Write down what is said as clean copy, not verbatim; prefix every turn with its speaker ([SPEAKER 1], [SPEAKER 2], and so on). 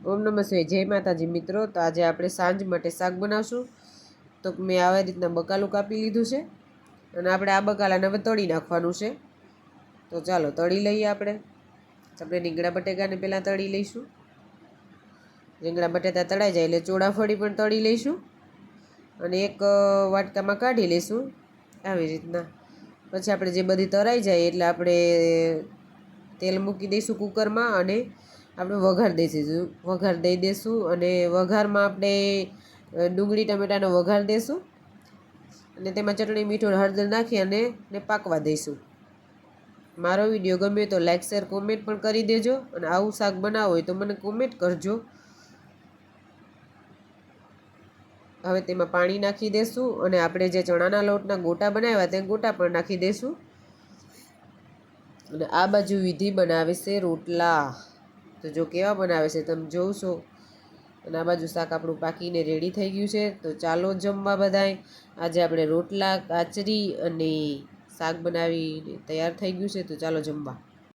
[SPEAKER 1] ઓમ નમઃ શિવાય. જય માતાજી મિત્રો. તો આજે આપણે સાંજ માટે શાક બનાવશું. તો મેં આવી રીતના બકાલું કાપી લીધું છે અને આપણે આ બકાલાને હવે તળી નાખવાનું છે. તો ચાલો તળી લઈએ. આપણે રીંગણા બટેકાને પહેલાં તળી લઈશું. રીંગણા બટેટા તળાઈ જાય એટલે ચોળાફળી પણ તળી લઈશું અને એક વાટકામાં કાઢી લઈશું આવી રીતના. પછી આપણે જે બધી તળાઈ જાય એટલે આપણે તેલ મૂકી દઈશું કુકરમાં અને આપણે વઘાર દઈ દઈશું અને વઘારમાં આપણે ડુંગળી ટમેટાનો વઘાર દઈશું અને તેમાં ચટણી મીઠું હળદર નાખી અને પાકવા દઈશું. મારો વિડીયો ગમે તો લાઈક શેર કોમેન્ટ પણ કરી દેજો અને આવું શાક બનાવો હોય તો મને કોમેન્ટ કરજો. હવે તેમાં પાણી નાખી દઈશું અને આપણે જે ચણાના લોટના ગોટા બનાવ્યા તે ગોટા પણ નાખી દઈશું. અને આ બાજુ વિધિ બનાવે છે રોટલા. તો જો કેવા બનાવે છે તમે જોશો. અને આ બાજુ શાક આપણું પાકીને રેડી થઈ ગયું છે. તો ચાલો જમવા બધાય. આજે આપણે રોટલા કાચરી અને શાક બનાવીને તૈયાર થઈ ગયું છે. તો ચાલો જમવા.